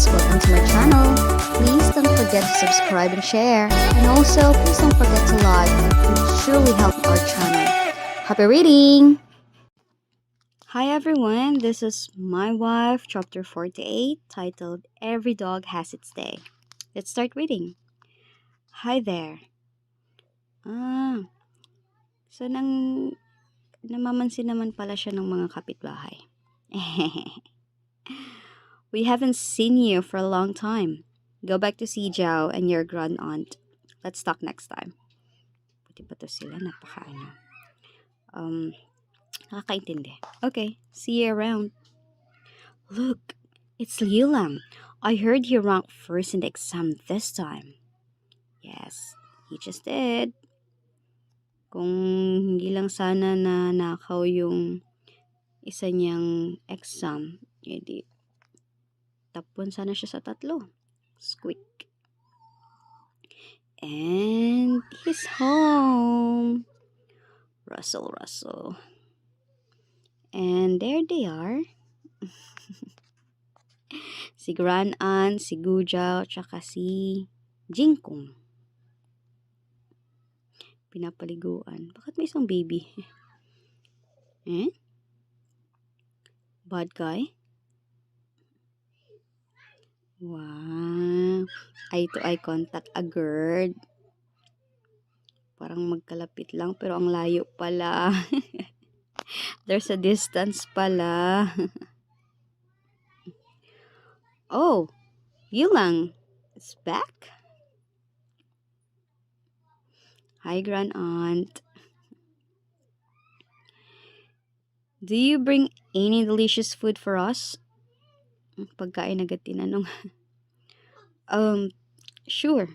guys, welcome to my channel. Please don't forget to subscribe and share. And also, please don't forget to like. It would surely help our channel. Happy reading! Hi everyone, this is My Wife, chapter 48, titled Every Dog Has Its Day. Let's start reading. Hi there. So namamansin naman pala siya ng mga kapitbahay. We haven't seen you for a long time. Go back to see Jiao and your grand aunt. Let's talk next time. Buti ba to sila? Nakakaintindi. Okay, see you around. Look, it's Liu Lang. I heard he ranked first in the exam this time. Yes, he just did. Kung hindi lang sana na nakaw yung isa niyang exam, edi tapon sana siya sa 3. Squeak. And he's home. Russell. And there they are. Si Grand Aunt, si Gujiao, tsaka si Jingkong. Pinapaliguan. Bakit may isang baby? Bad guy? Wow. Eye-to-eye contact agad. Parang magkalapit lang pero ang layo pala. There's a distance pala. Oh, Liu Lang is back. Hi, Grand Aunt. Do you bring any delicious food for us? Pagkain agad tinanong. Sure.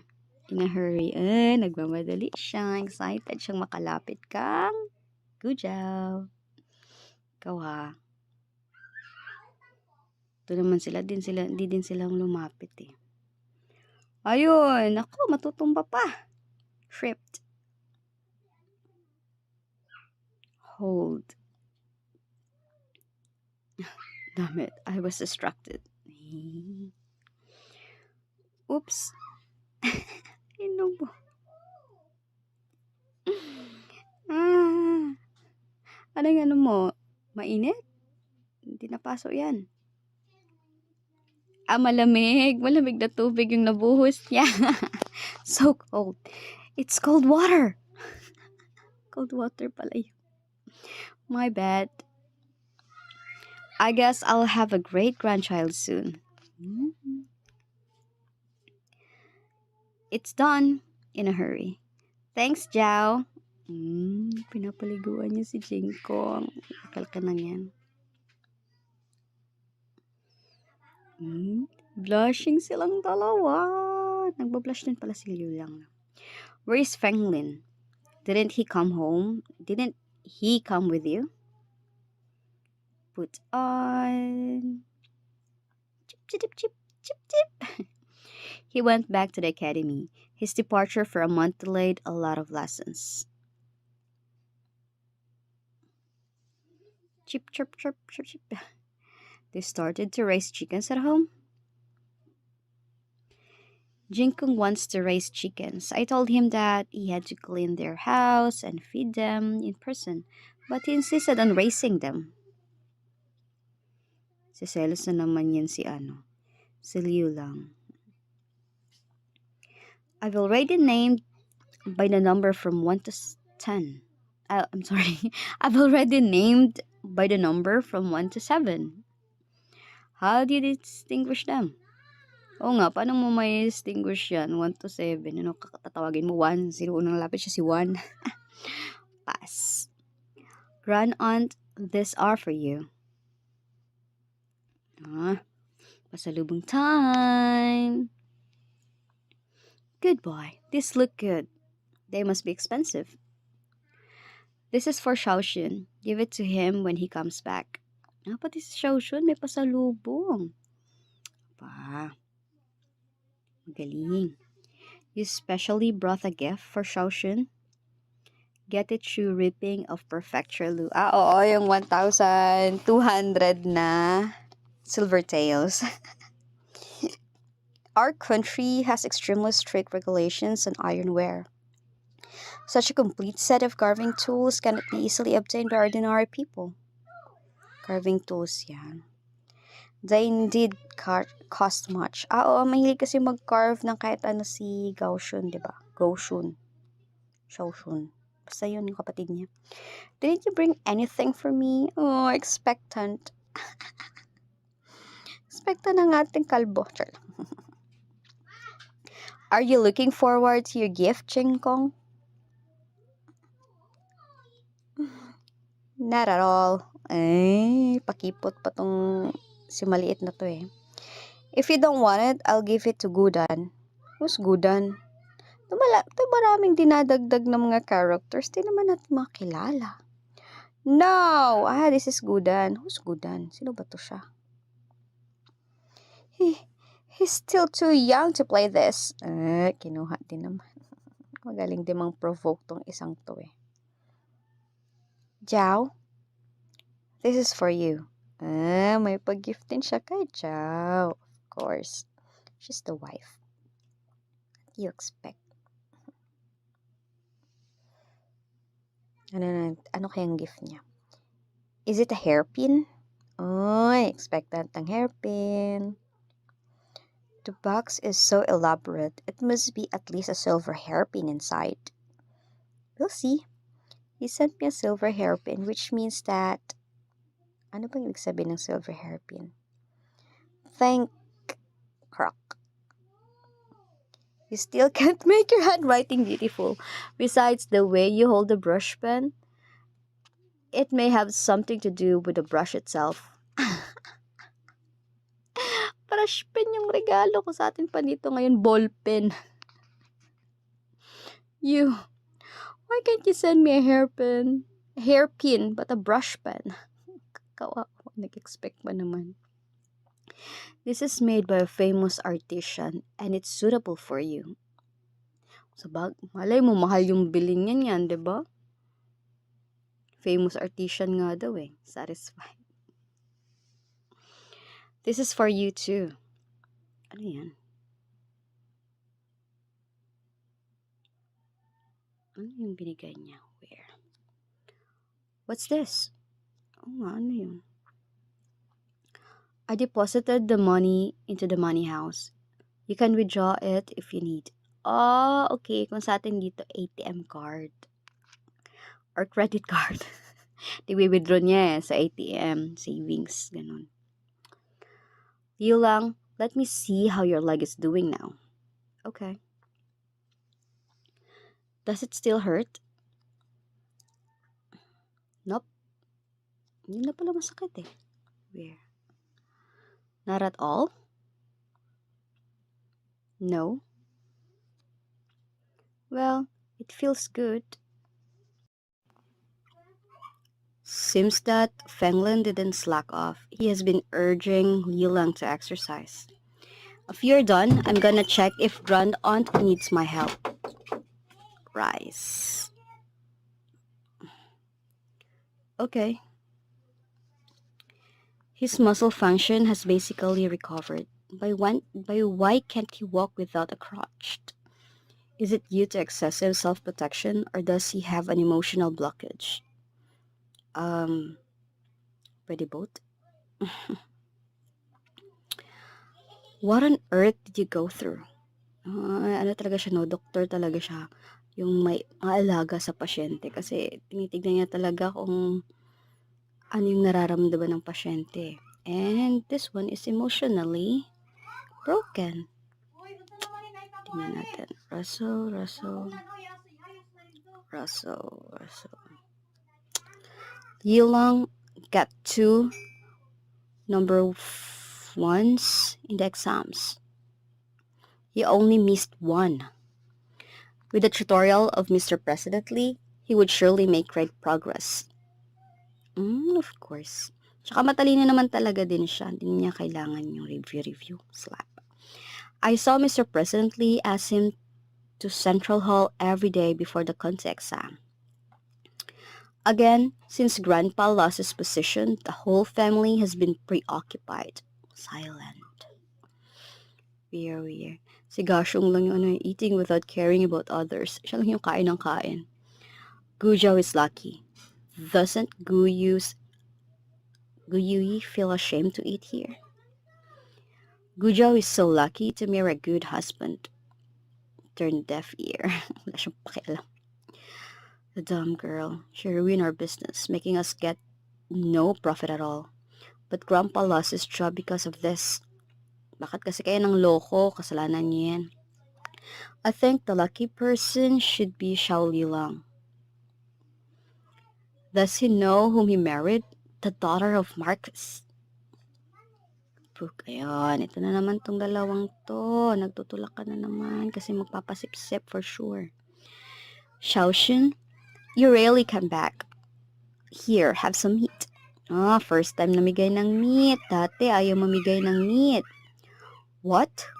In a hurry. Nagmamadali siya. Excited siyang makalapit kang Gujiao. Ikaw ha. Ito naman hindi din silang lumapit eh. Ayun, ako, matutumba pa. Tripped. Hold. Damn it, I was distracted. Oops. Ano ba? Ano mo? Mainit? Hindi napasok yan. Malamig. Malamig na tubig yung nabuhos niya. So cold. It's cold water. Cold water pala yun. My bad. I guess I'll have a great grandchild soon. It's done. In a hurry. Thanks, Jiao. Pinapaliguan niya si Jingkong. Akal ka na yan. Blushing silang dalawa. Nagbablush din pala si Liu Lang. Where is Feng Lin? Didn't he come home? Didn't he come with you? Put on. Chip. He went back to the academy. His departure for a month delayed a lot of lessons. Chip. They started to raise chickens at home. Jingkong wants to raise chickens. I told him that he had to clean their house and feed them in person, but he insisted on raising them. Siselos na naman yan si Liu Lang. I've already named by the number from 1 to 10. I'm sorry. I've already named by the number from 1 to 7. How do you distinguish them? Oo nga, paano mo may distinguish yan? 1 to 7. Ano tatawagin mo? 1. Sino unang lapit siya si 1? Pass. Grand Aunt, these are for you. Pasalubong time. Good boy. These look good. They must be expensive. This is for Xiaoxun. Give it to him when he comes back. Pati si Xiaoxun may pasalubong. Magaling. You specially brought a gift for Xiaoxun? Get it through ripping of Prefecture Lu. Oo, yung 1,200 na silver tails. Our country has extremely strict regulations on ironware. Such a complete set of carving tools cannot be easily obtained by ordinary people. Carving tools, yan. They indeed cost much. Oo, mahilig kasi mag-carve ng kahit ano si Gaoshun, di ba? Goshun. Shoshun. Basta yun yung kapatid niya. Didn't you bring anything for me? Oh, expectant. Expectant ang ating kalbo. Are you looking forward to your gift, Chingkong? Not at all. Ay, pakipot pa tong si maliit na to eh. If you don't want it, I'll give it to Gudan. Who's Gudan? Ito maraming dinadagdag ng mga characters. Di naman natin makilala. No! This is Gudan. Who's Gudan? Sino ba to siya? He's still too young to play this. Kinuha din naman. Magaling din mang provoke tong isang to eh. Jiao, this is for you. May pag-gift din siya kay Jiao. Of course. She's the wife. What do you expect? Ano kayang gift niya? Is it a hairpin? Oy, expectant ng hairpin. The box is so elaborate. It must be at least a silver hairpin inside. We'll see. He sent me a silver hairpin, which means that... Ano bang ibig sabihin ng silver hairpin? Thank... Croc. You still can't make your handwriting beautiful. Besides the way you hold the brush pen, it may have something to do with the brush itself. Brush pen yung regalo ko sa atin pa dito ngayon, ball pen. Why can't you send me a hairpin, but a brush pen? Kawawa, nag-expect pa naman. This is made by a famous artisan and it's suitable for you. Malay mo, mahal yung bilhin niyan yan, diba? Famous artisan nga daw eh. Satisfied. This is for you too. Ano yan? Ano yung binigay niya? Where? What's this? Ano yun? I deposited the money into the money house. You can withdraw it if you need. Okay. Kung sa atin dito, ATM card. Or credit card. Di-withdraw niya sa ATM, savings, ganun. Yulang, let me see how your leg is doing now. Okay. Does it still hurt? Nope. Hindi na pala masakit eh. Where? Not at all? No? Well, it feels good. Seems that Fenglin didn't slack off. He has been urging Lilang to exercise. If you're done, I'm gonna check if Grand Aunt needs my help. Rice. Okay. His muscle function has basically recovered. By why can't he walk without a crutch? Is it due to excessive self-protection or does he have an emotional blockage? Pwede both? What on earth did you go through? Ano talaga siya, no? Doktor talaga siya. Yung may maalaga sa pasyente kasi tinitignan niya talaga kung ano yung nararamdaman ng pasyente. And this one is emotionally broken. Tingnan natin. Russell. Yilang got 2 number 1s in the exams. He only missed 1. With the tutorial of Mr. Presidently, he would surely make great progress. Of course. Tsaka matalino naman talaga din siya. Hindi niya kailangan yung review. Slap. I saw Mr. Presidently ask him to Central Hall every day before the Conte exam. Again, since Grandpa lost his position, the whole family has been preoccupied. Silent. Weird. Si Gashong lang yung eating without caring about others. Siya lang yung kain ng kain. Gujo is lucky. Doesn't Guyui feel ashamed to eat here? Gujo is so lucky to marry a good husband. Turn deaf ear. Wala siyang pakialam. The dumb girl. She ruined our business, making us get no profit at all. But Grandpa lost his job because of this. Bakit kasi kayo ng loko? Kasalanan niyo yan. I think the lucky person should be Xiao Lilang. Does he know whom he married? The daughter of Marcus. Book, ayun. Ito na naman tong dalawang to. Nagtutulak ka na naman kasi magpapasip-sip for sure. Xiaoxun, you rarely come back. Here, have some meat. First time namigay ng meat. Dati ayaw mamigay ng meat. What?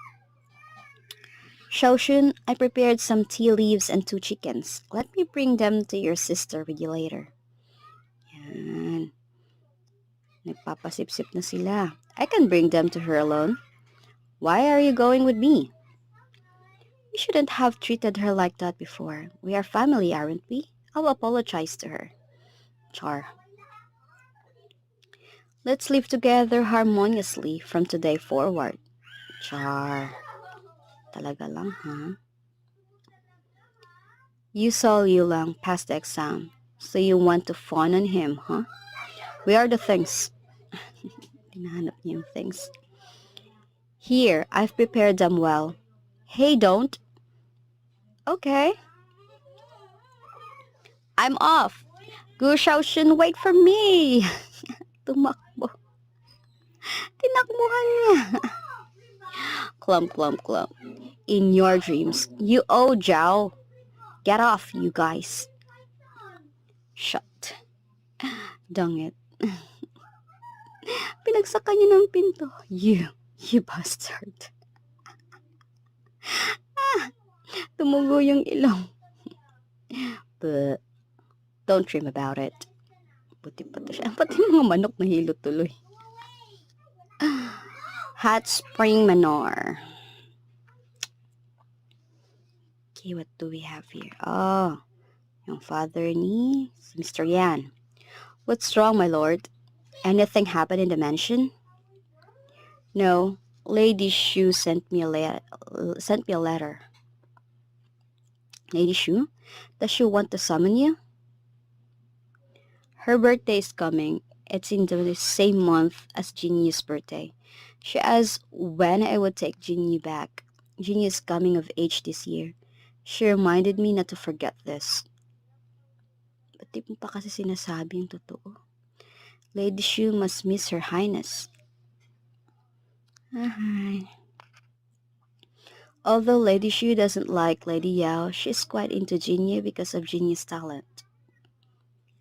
Xiaoxun, I prepared some tea leaves and 2 chickens. Let me bring them to your sister with you later. Yan. Nagpapasip-sip na sila. I can bring them to her alone. Why are you going with me? We shouldn't have treated her like that before. We are family, aren't we? I'll apologize to her. Char. Let's live together harmoniously from today forward. Char. Talaga lang, ha? You saw Liu Lang pass the exam, so you want to fawn on him, huh? We are the things. Hinahanap niya yung things. Here, I've prepared them well. Hey, don't. Okay. I'm off. Gu Xiaoxun, wait for me. Tumakbo. Tinakbuhan niya. Clump. In your dreams, you owe Zhao. Get off, you guys. Shut. Dang it. Pinagsakan niya ng pinto. You bastard. Tumugo yung ilong. But, don't dream about it. Puti-puti siya. Pati mga manok nahilo tuloy. Hot Spring Manor. Okay, what do we have here? Oh, yung father ni Mr. Yan. What's wrong, my lord? Anything happened in the mansion? No, Lady Shu sent me a letter. Lady Shu? Does she want to summon you? Her birthday is coming. It's in the same month as Jinnyu's birthday. She asked when I would take Jinyu back. Jinyu is coming of age this year. She reminded me not to forget this. Ba't di mo pa kasi sinasabi yung totoo? Lady Shu must miss Her Highness. Hi. Although Lady Shu doesn't like Lady Yao, she's quite into Jinyu because of Jinyu's talent.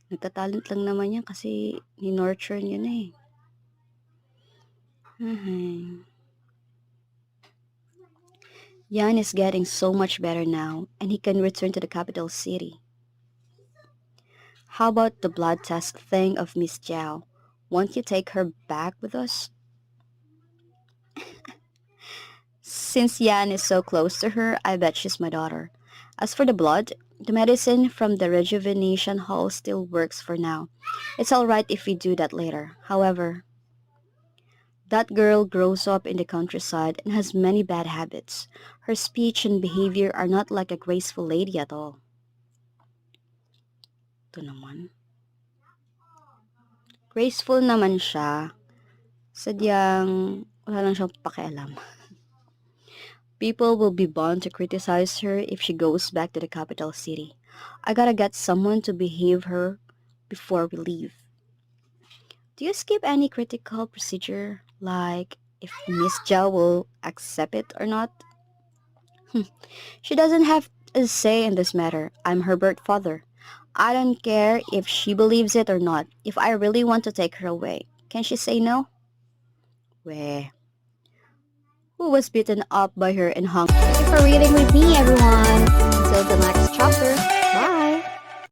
Nagka-talent lang naman yan kasi ni-nurture niya na eh. Yan is getting so much better now, and he can return to the capital city. How about the blood test thing of Miss Jiao? Won't you take her back with us? Since Yan is so close to her, I bet she's my daughter. As for the blood, the medicine from the rejuvenation hall still works for now. It's alright if we do that later. However, that girl grows up in the countryside and has many bad habits. Her speech and behavior are not like a graceful lady at all. Ito naman. Graceful naman siya. Sadyang wala lang siyang pakialam. People will be bound to criticize her if she goes back to the capital city. I gotta get someone to behave her before we leave. Do you skip any critical procedure, like if Miss Jiao will accept it or not? She doesn't have a say in this matter. I'm her birth father. I don't care if she believes it or not. If I really want to take her away, can she say no? Weh. Who was beaten up by her and hung? Thank you for reading with me, everyone. Until the next chapter.